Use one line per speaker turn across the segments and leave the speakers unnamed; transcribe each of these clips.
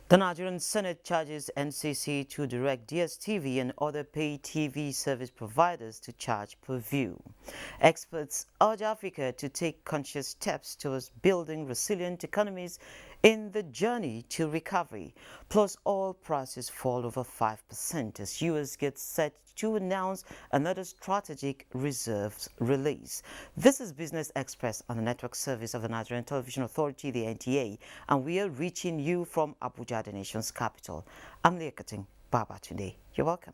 The Nigerian Senate charges NCC to direct DSTV and other pay TV service providers to charge per view. Experts urge Africa to take conscious steps towards building resilient economies in the journey to recovery. Plus, oil prices fall over 5% as US gets set to announce another strategic reserves release. This is Business Express on the network service of the Nigerian Television Authority, the NTA, and we are reaching you from Abuja, the nation's capital. I'm Leah Baba today. You're welcome.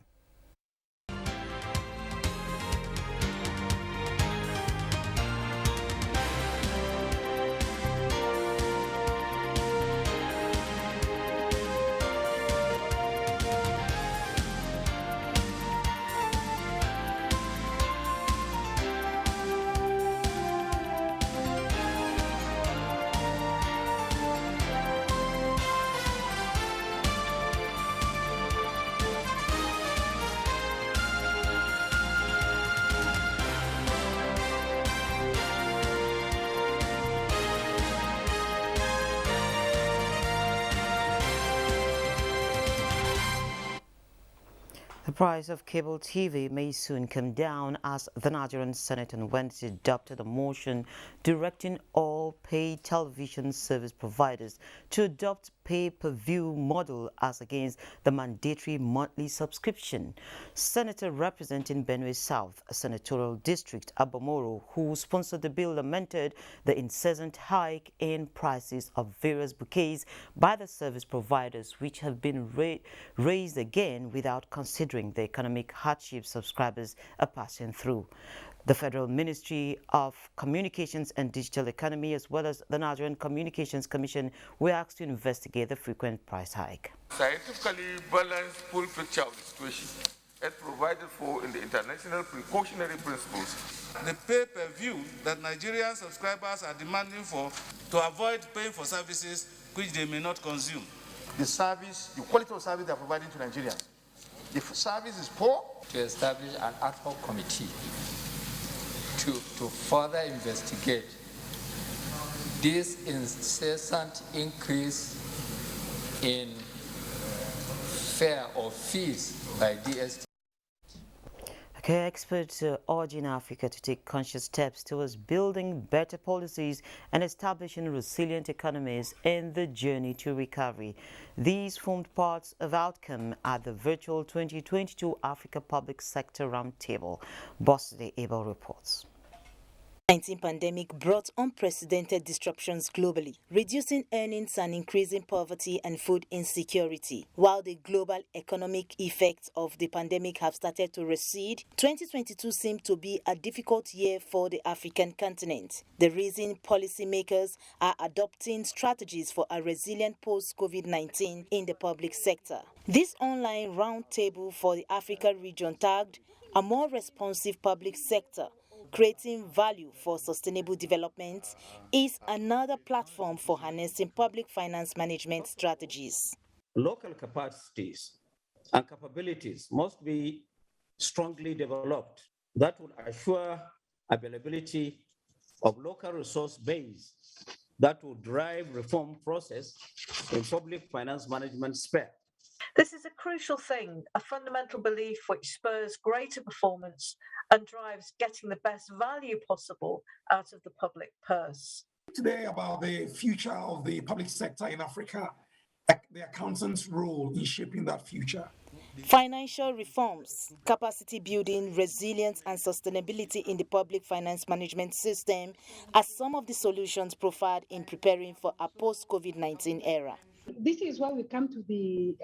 The price of cable TV may soon come down as the Nigerian Senate on Wednesday adopted a motion directing all pay television service providers to adopt pay-per-view model as against the mandatory monthly subscription. Senator representing Benue South, a senatorial district, Abomoro, who sponsored the bill, lamented the incessant hike in prices of various bouquets by the service providers, which have been raised again without considering the economic hardship subscribers are passing through. The Federal Ministry of Communications and Digital Economy, as well as the Nigerian Communications Commission, were asked to investigate the frequent price hike.
Scientifically balanced full picture of the situation as provided for in the international precautionary principles.
The pay-per-view that Nigerian subscribers are demanding for to avoid paying for services which they may not consume.
The service, the quality of service they are providing to Nigerians. If service is poor,
to establish an ad hoc committee to further investigate this incessant increase in fare or fees by DST.
Okay, experts are urging Africa to take conscious steps towards building better policies and establishing resilient economies in the journey to recovery. These formed parts of outcome at the virtual 2022 Africa Public Sector Roundtable. Bosside Abel reports.
COVID-19 pandemic brought unprecedented disruptions globally, reducing earnings and increasing poverty and food insecurity. While the global economic effects of the pandemic have started to recede, 2022 seemed to be a difficult year for the African continent. The reason policymakers are adopting strategies for a resilient post-COVID-19 in the public sector. This online roundtable for the Africa region tagged a more responsive public sector, creating value for sustainable development, is another platform for harnessing public finance management strategies.
Local capacities and capabilities must be strongly developed. That would assure availability of local resource base that would drive reform process in public finance management sphere.
This is a crucial thing, a fundamental belief which spurs greater performance and drives getting the best value possible out of the public purse.
Today about the future of the public sector in Africa, the accountant's role in shaping that future.
Financial reforms, capacity building, resilience and sustainability in the public finance management system are some of the solutions profiled in preparing for a post-COVID-19 era.
This is why we come to the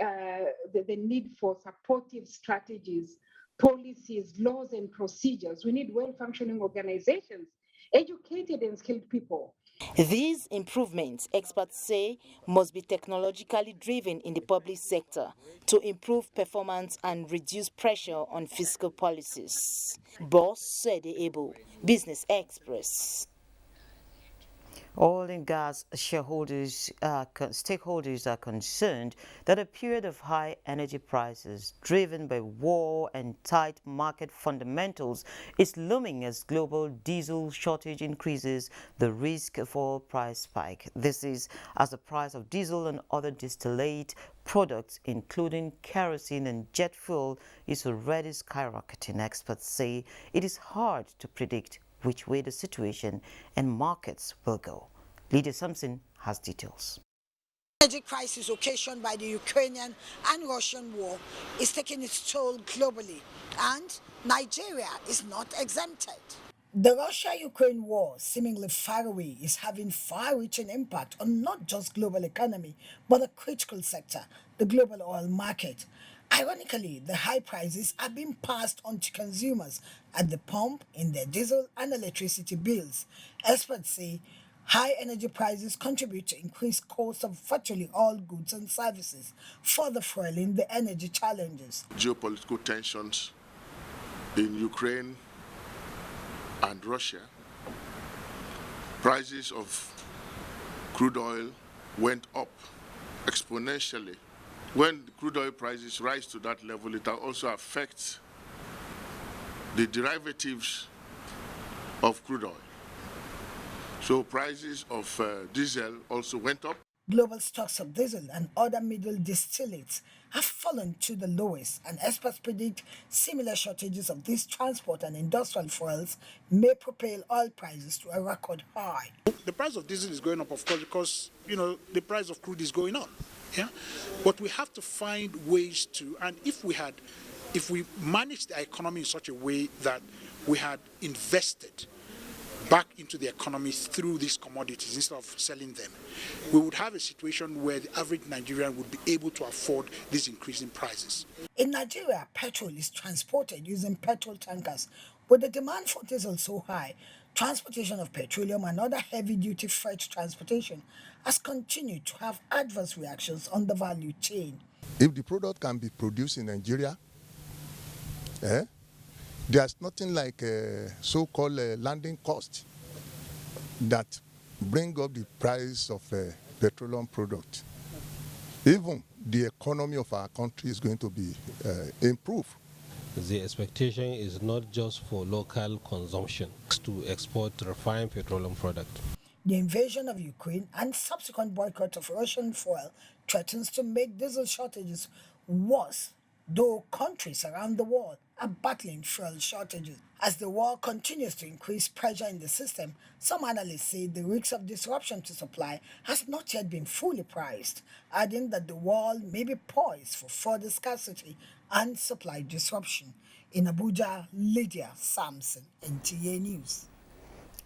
need for supportive strategies, policies, laws, and procedures. We need well-functioning organizations, educated and skilled people.
These improvements, experts say, must be technologically driven in the public sector to improve performance and reduce pressure on fiscal policies. Bosside Abel, Business Express.
Oil and gas stakeholders are concerned that a period of high energy prices driven by war and tight market fundamentals is looming as global diesel shortage increases the risk of oil price spike. This is as the price of diesel and other distillate products, including kerosene and jet fuel, is already skyrocketing. Experts say it is hard to predict which way the situation and markets will go. Lydia Sampson has details.
Energy crisis occasioned by the Ukrainian and Russian war is taking its toll globally, and Nigeria is not exempted. The Russia-Ukraine war, seemingly far away, is having far-reaching impact on not just global economy, but a critical sector, the global oil market. Ironically, the high prices are being passed on to consumers at the pump in their diesel and electricity bills. Experts say high energy prices contribute to increased costs of virtually all goods and services, further fueling the energy challenges.
Geopolitical tensions in Ukraine and Russia, prices of crude oil went up exponentially. When crude oil prices rise to that level, it also affects the derivatives of crude oil. So prices of diesel also went up.
Global stocks of diesel and other middle distillates have fallen to the lowest, and experts predict similar shortages of these transport and industrial fuels may propel oil prices to a record high.
The price of diesel is going up, of course, because the price of crude is going up. Yeah, but we have to find ways to, and if we manage the economy in such a way that we had invested back into the economy through these commodities instead of selling them, we would have a situation where the average Nigerian would be able to afford these increasing prices.
In Nigeria, petrol is transported using petrol tankers. With the demand for diesel so high, transportation of petroleum and other heavy-duty freight transportation has continued to have adverse reactions on the value chain.
If the product can be produced in Nigeria, there's nothing like a so-called landing cost that bring up the price of a petroleum product. Even the economy of our country is going to be improved.
The expectation is not just for local consumption, it's to export refined petroleum product.
The invasion of Ukraine and subsequent boycott of Russian fuel threatens to make diesel shortages worse, though countries around the world are battling fuel shortages. As the war continues to increase pressure in the system, some analysts say the risk of disruption to supply has not yet been fully priced, adding that the world may be poised for further scarcity and supply disruption. In Abuja, Lydia Sampson, NTA News.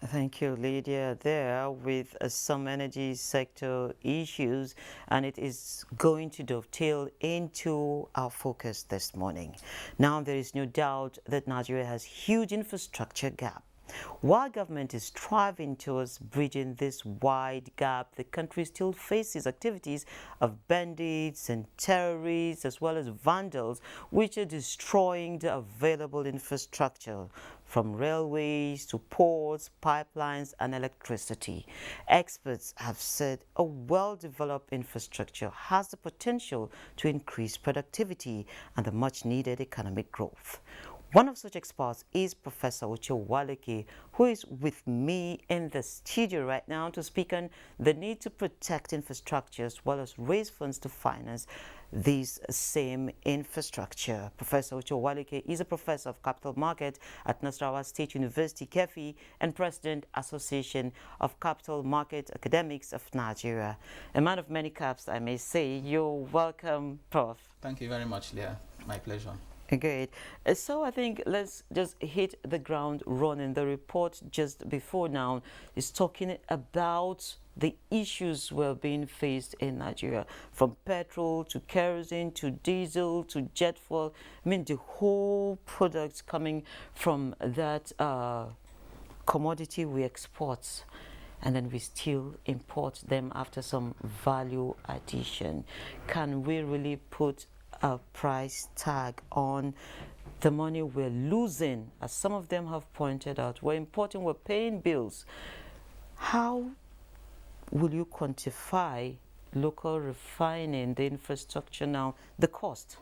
Thank you, Lydia. There with some energy sector issues, and it is going to dovetail into our focus this morning. Now, there is no doubt that Nigeria has huge infrastructure gap. While government is striving towards bridging this wide gap, the country still faces activities of bandits and terrorists as well as vandals, which are destroying the available infrastructure, from railways to ports, pipelines, and electricity. Experts have said a well-developed infrastructure has the potential to increase productivity and the much-needed economic growth. One of such experts is Professor Uche Waleke, who is with me in the studio right now to speak on the need to protect infrastructure as well as raise funds to finance this same infrastructure. Professor Uche Waleke is a professor of capital market at Nasarawa State University, KEFI, and President Association of Capital Market Academics of Nigeria. A man of many caps, I may say. You're welcome, Prof.
Thank you very much, Leah. My pleasure.
Great. So I think let's just hit the ground running. The report just before now is talking about the issues we're being faced in Nigeria, from petrol to kerosene to diesel to jet fuel. I mean, the whole products coming from that commodity we export, and then we still import them after some value addition. Can we really put a price tag on the money we're losing? As some of them have pointed out, we're importing, we're paying bills. How will you quantify local refining, the infrastructure now, the cost?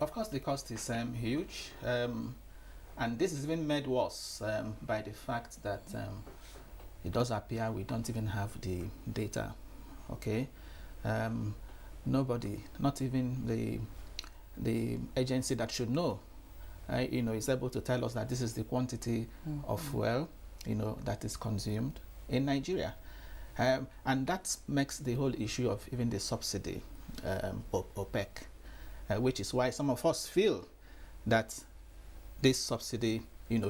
Of course, the cost is huge, and this is even made worse by the fact that it does appear we don't even have the data. Okay, nobody, not even the agency that should know, is able to tell us that this is the quantity of fuel, that is consumed in Nigeria, and that makes the whole issue of even the subsidy opaque. Which is why some of us feel that this subsidy,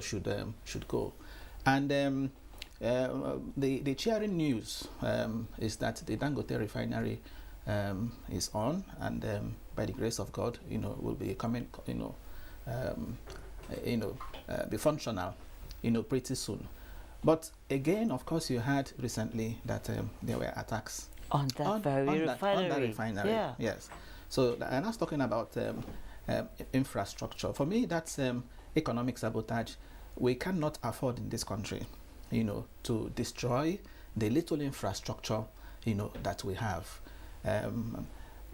should go. And the cheering news is that the Dangote refinery is on, and by the grace of God, will be coming, be functional, pretty soon. But again, of course, you heard recently that there were attacks
on that refinery.
Yeah. Yes. So, and I was talking about infrastructure. For me, that's economic sabotage. We cannot afford in this country, to destroy the little infrastructure, that we have.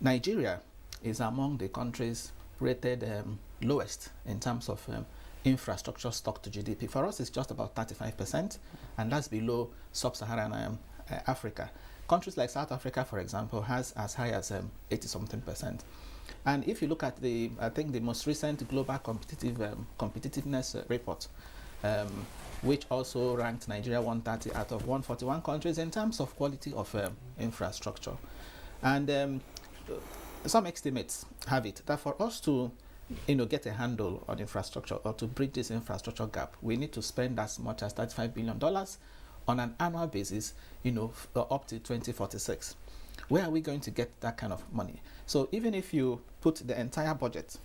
Nigeria is among the countries rated lowest in terms of infrastructure stock to GDP. For us, it's just about 35%, and that's below sub-Saharan Africa. Countries like South Africa, for example, has as high as 80-something%. And if you look at I think the most recent global competitiveness report, which also ranked Nigeria 130 out of 141 countries in terms of quality of infrastructure. And some estimates have it that for us to get a handle on infrastructure or to bridge this infrastructure gap, we need to spend as much as $35 billion on an annual basis, up to 2046. Where are we going to get that kind of money? So even if you put the entire budget,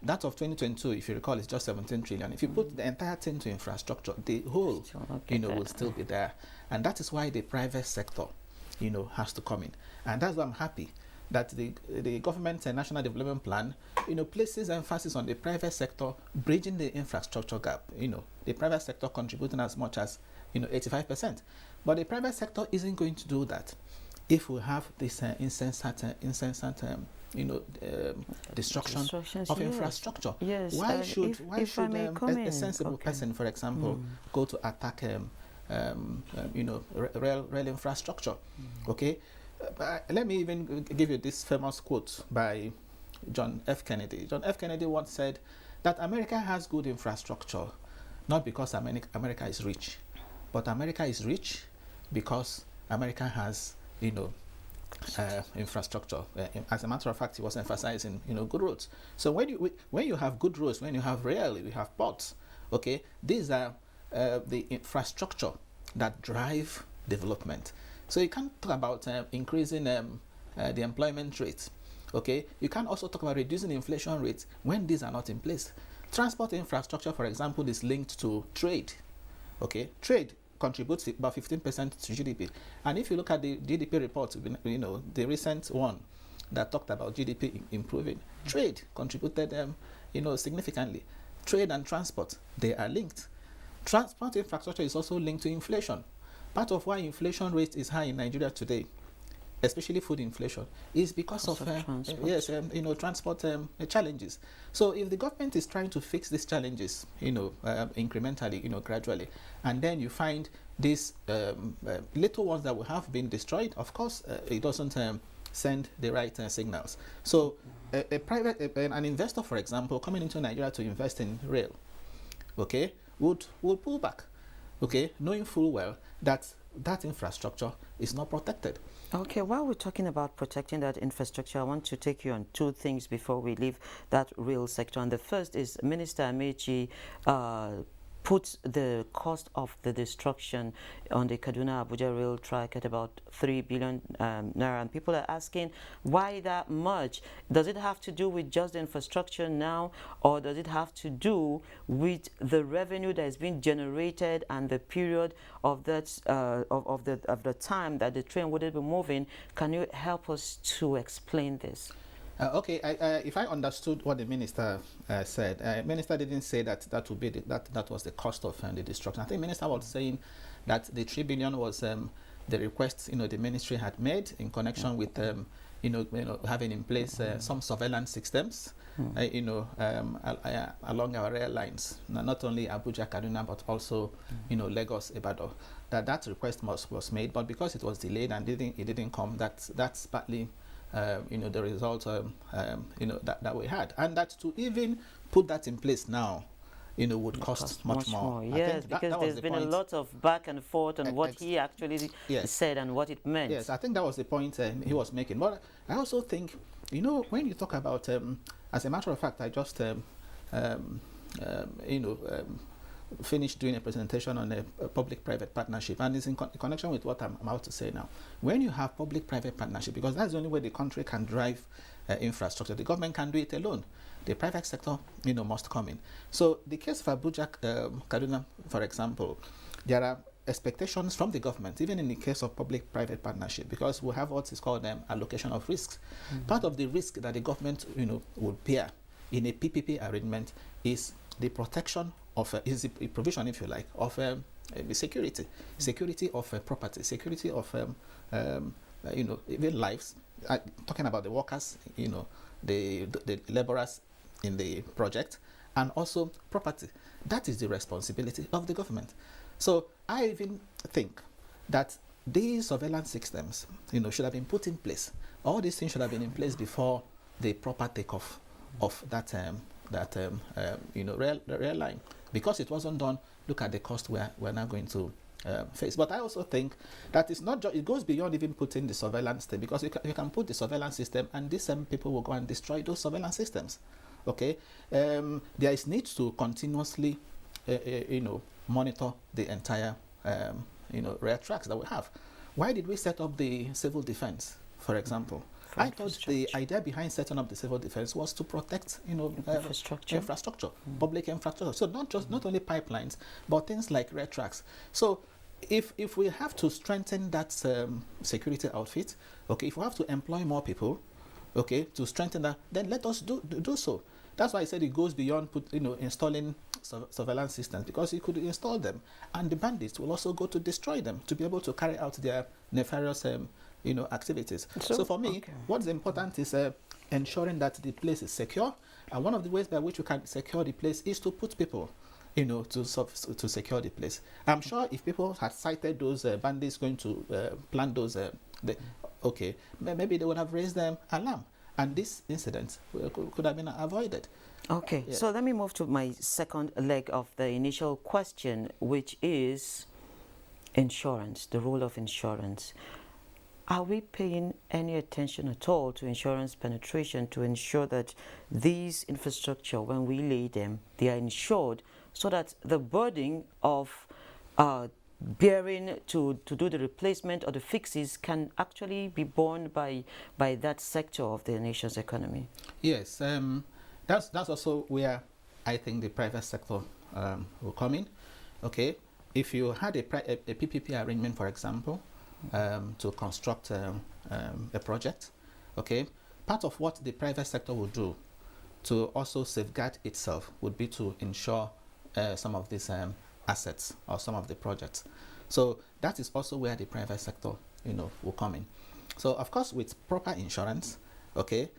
that of 2022, if you recall, is just 17 trillion. If you put the entire thing to infrastructure, the whole, will still be there. And that is why the private sector, has to come in. And that's why I'm happy that the government and national development plan, places emphasis on the private sector bridging the infrastructure gap. The private sector contributing as much as 85%. But the private sector isn't going to do that if we have this insensate destruction of infrastructure.
Yes.
Why should a sensible person, for example, go to attack rail infrastructure? Okay. Let me even give you this famous quote by John F. Kennedy. John F. Kennedy once said that America has good infrastructure, not because America is rich, but America is rich because America has, infrastructure. As a matter of fact, he was emphasizing, good roads. So when you have good roads, when you have rail, you have ports, okay, these are the infrastructure that drive development. So you can't talk about increasing the employment rate, okay? You can also talk about reducing inflation rates when these are not in place. Transport infrastructure, for example, is linked to trade, okay? Trade contributes about 15% to GDP. And if you look at the GDP report, the recent one that talked about GDP improving, trade contributed, significantly. Trade and transport, they are linked. Transport infrastructure is also linked to inflation. Part of why inflation rate is high in Nigeria today, especially food inflation, is because of transport challenges. So if the government is trying to fix these challenges, incrementally, gradually, and then you find these little ones that will have been destroyed, of course, it doesn't send the right signals. So an investor, for example, coming into Nigeria to invest in rail, okay, would pull back, okay, knowing full well that that infrastructure is not protected.
Okay, while we're talking about protecting that infrastructure, I want to take you on two things before we leave that rail sector. And the first is Minister Amechi puts the cost of the destruction on the Kaduna-Abuja rail track at about 3 billion naira. And people are asking, why that much? Does it have to do with just the infrastructure now, or does it have to do with the revenue that is being generated and the period of that of the time that the train would be moving? Can you help us to explain this?
Okay, if I understood what the minister said, minister didn't say that would be that was the cost of the destruction. I think minister was saying that the 3 billion was the requests, the ministry had made in connection with, having in place some surveillance systems, along our rail lines, not only Abuja, Kaduna, but also, Lagos, Ibadan. That request was made, but because it was delayed and it didn't come, that's partly, the result, that we had, and that to even put that in place now, would cost much more.
Yes, because there's been a lot of back and forth on what he actually said and what it meant.
Yes, I think that was the point he was making. But I also think, when you talk about, as a matter of fact, I just, finished doing a presentation on a public-private partnership, and it's in connection with what I'm about to say now. When you have public-private partnership, because that's the only way the country can drive infrastructure, the government can do it alone. The private sector, must come in. So the case of Abuja, Kaduna, for example, there are expectations from the government, even in the case of public-private partnership, because we have what is called allocation of risks. Part of the risk that the government, would bear in a PPP arrangement is the protection of, is the provision, if you like, of security of property, security of, even lives. Talking about the workers, the laborers in the project, and also property. That is the responsibility of the government. So I even think that these surveillance systems, should have been put in place. All these things should have been in place before the proper takeoff of that rail line. Because it wasn't done, look at the cost we're now going to face. But I also think that it's not just, it goes beyond even putting the surveillance thing, because you can put the surveillance system and these same people will go and destroy those surveillance systems. Okay, there is need to continuously, monitor the entire, rail tracks that we have. Why did we set up the civil defense, for example? I thought the idea behind setting up the civil defense was to protect, infrastructure, public infrastructure. So not only pipelines, but things like rail tracks. So if we have to strengthen that security outfit, okay, if we have to employ more people, okay, to strengthen that, then let us do so. That's why I said it goes beyond installing surveillance systems, because you could install them, and the bandits will also go to destroy them to be able to carry out their nefarious activities. So for me, what's important is ensuring that the place is secure, and one of the ways by which you can secure the place is to put people, to secure the place. I'm sure if people had cited those bandits going to plan those, maybe they would have raised them alarm, and this incident could have been avoided.
Okay, so let me move to my second leg of the initial question, which is insurance, the role of insurance. Are we paying any attention at all to insurance penetration to ensure that these infrastructure, when we lay them, they are insured, so that the burden of bearing to do the replacement or the fixes can actually be borne by that sector of the nation's economy?
Yes, that's also where I think the private sector will come in. Okay, if you had a PPP arrangement, for example, to construct a project, okay, part of what the private sector will do to also safeguard itself would be to insure some of these assets or some of the projects. So that is also where the private sector, will come in. So of course, with proper insurance, okay,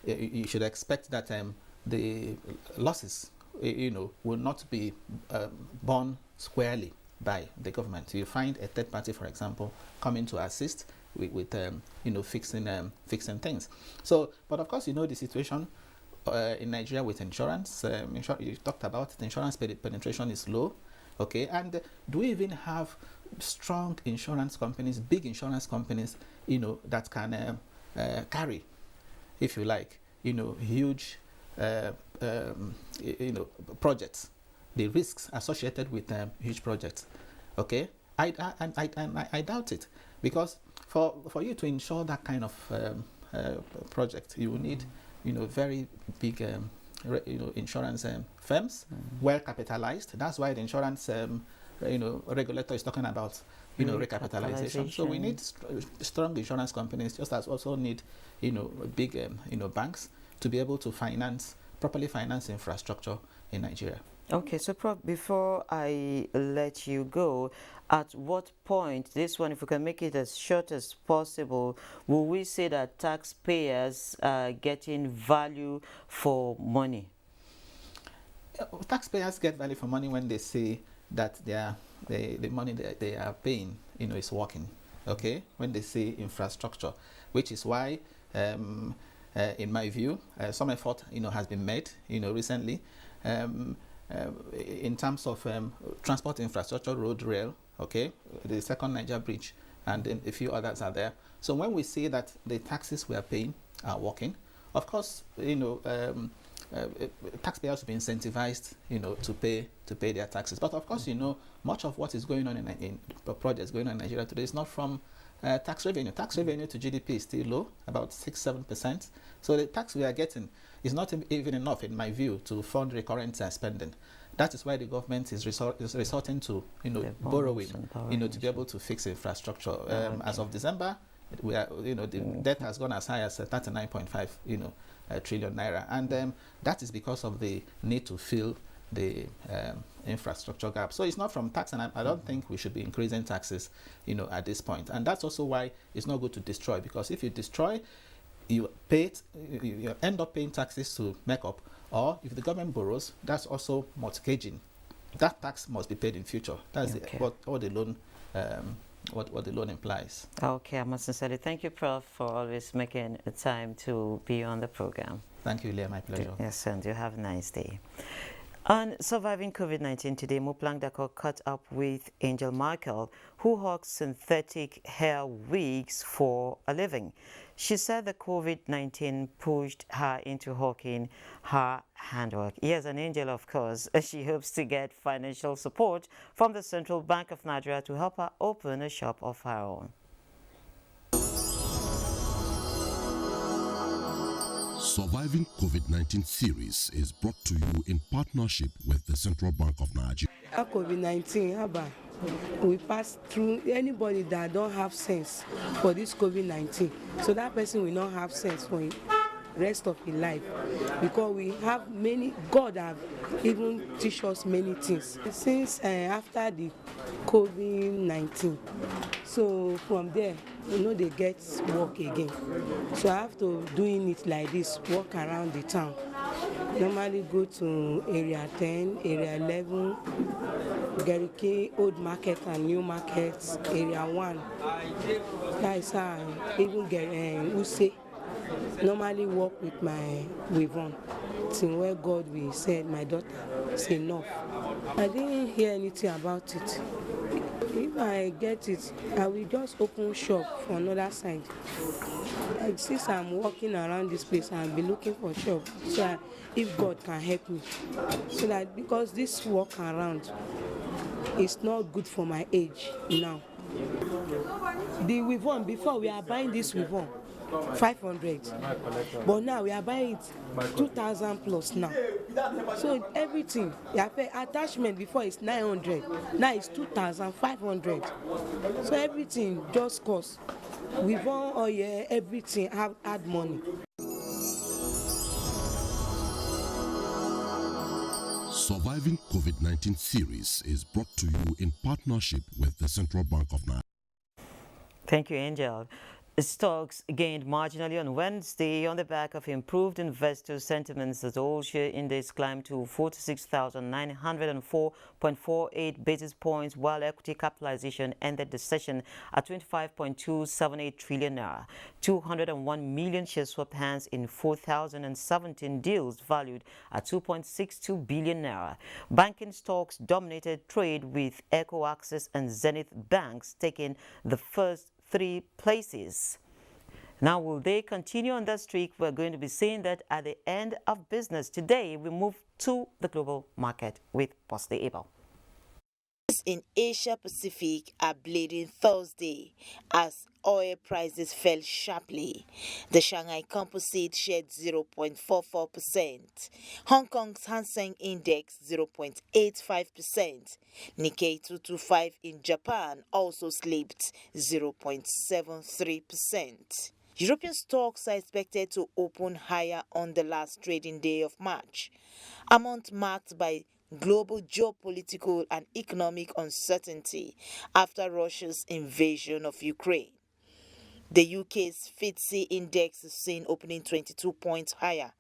you should expect that the losses, will not be borne squarely by the government. You find a third party, for example, coming to assist with fixing things. So, but of course, the situation in Nigeria with insurance. You talked about it, insurance penetration is low. Okay, and do we even have strong insurance companies, big insurance companies, that can carry, if you like, huge, projects, the risks associated with huge projects? Okay, I doubt it, because for you to insure that kind of project, you will need, very big, insurance firms, well capitalized. That's why the insurance, regulator is talking about, recapitalization. So we need strong insurance companies, just as also need, big, banks to be able to finance properly finance infrastructure in Nigeria.
Okay, so Prof, before I let you go, at what point, this one, if we can make it as short as possible, will we say that taxpayers are getting value for money?
Taxpayers get value for money when they see that the money that they are paying, is working. Okay, when they see infrastructure, which is why, in my view, some effort, has been made, recently. In terms of transport infrastructure, road, rail, okay, the second Niger bridge, and then a few others are there. So when we see that the taxes we are paying are working, of course, taxpayers will be incentivized, to pay their taxes. But of course, much of what is going on in projects going on in Nigeria today is not from tax revenue. Tax revenue to GDP is still low, about 6-7%. So the tax we are getting is not even enough, in my view, to fund recurrent spending. That is why the government is resorting to, borrowing, to be able to fix infrastructure. Okay. As of December, we are, the debt has gone as high as 39.5, trillion naira, and that is because of the need to fill the infrastructure gap. So it's not from tax, and I don't think we should be increasing taxes, at this point. And that's also why it's not good to destroy, because if you destroy, you end up paying taxes to make up, or if the government borrows, that's also mortgaging. That tax must be paid in future. That's okay. What the loan what the loan implies.
Okay, I must sincerely thank you, Prof, for always making a time to be on the program.
Thank you, Leah. My pleasure.
Yes, and you have a nice day. On surviving COVID-19 today, Moplang Dako caught up with Angel Michael, who hawks synthetic hair wigs for a living. She said the COVID-19 pushed her into hawking her handwork. Yes, an Angel, of course. She hopes to get financial support from the Central Bank of Nigeria to help her open a shop of her own.
Surviving COVID-19 series is brought to you in partnership with the Central Bank of Nigeria.
COVID-19, we pass through. Anybody that don't have sense for this COVID-19, so that person will not have sense for the rest of his life, because we have many, God have even teach us many things since after the COVID-19. So from there, they get work again. So I have to doing it like this, walk around the town. Normally go to area 10, area 11, Gariki, Old Market and New Market, area 1. That is how I even get Use. Normally work with my weavon. Till where God will say, my daughter, it's enough. I didn't hear anything about it. If I get it, I will just open shop for another side. Like, since I'm walking around this place, I'll be looking for shop. So that if God can help me. So that because this walk around is not good for my age now. The weavon, before we are buying this weavon, 500, but now we are buying it 2,000 plus now. So everything, attachment before is 900, now it's 2,500. So everything just costs. Weavon, oil, everything add money.
Surviving COVID-19 series is brought to you in partnership with the Central Bank of Nigeria.
Thank you, Angel. Stocks gained marginally on Wednesday on the back of improved investor sentiments as the all-share index climbed to 46,904.48 basis points, while equity capitalization ended the session at 25.278 trillion naira. 201 million shares swapped hands in 4,017 deals valued at 2.62 billion naira. Banking stocks dominated trade, with Eco Access and Zenith banks taking the first 3 places. Now, will they continue on that streak? We're going to be seeing that at the end of business. Today, we move to the global market with Posty Abel.
In Asia Pacific are bleeding Thursday as oil prices fell sharply. The Shanghai Composite shed 0.44%. Hong Kong's Hang Seng Index 0.85%. Nikkei 225 in Japan also slipped 0.73%. European stocks are expected to open higher on the last trading day of March, a month marked by global geopolitical and economic uncertainty after Russia's invasion of Ukraine. The UK's FTSE index is seen opening 22 points higher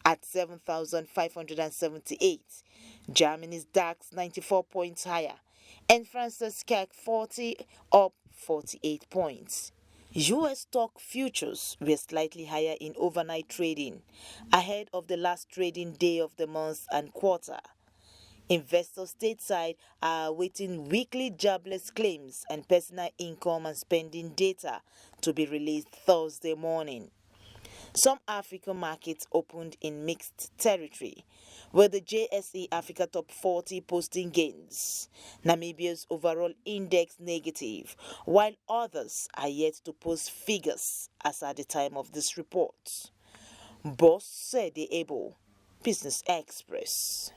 at 7,578. Germany's DAX 94 points higher, and France's CAC 40 up 48 points. US stock futures were slightly higher in overnight trading ahead of the last trading day of the month and quarter. Investors stateside are awaiting weekly jobless claims and personal income and spending data to be released Thursday morning. Some African markets opened in mixed territory, with the JSE Africa Top 40 posting gains, Namibia's overall index negative, while others are yet to post figures as at the time of this report. Boss said the able Business Express.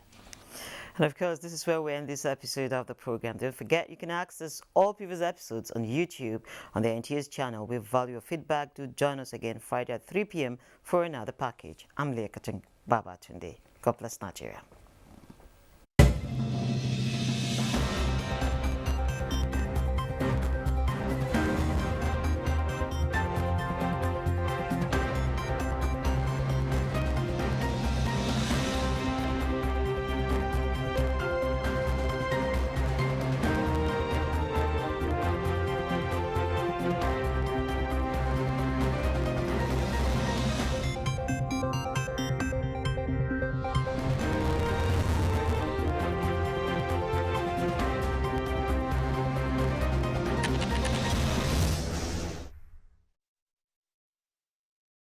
And of course, this is where we end this episode of the program. Don't forget, you can access all previous episodes on YouTube on the NTA's channel. We value your feedback. Do join us again Friday at 3 p.m. for another package. I'm Leah Baba Tunde. God bless Nigeria.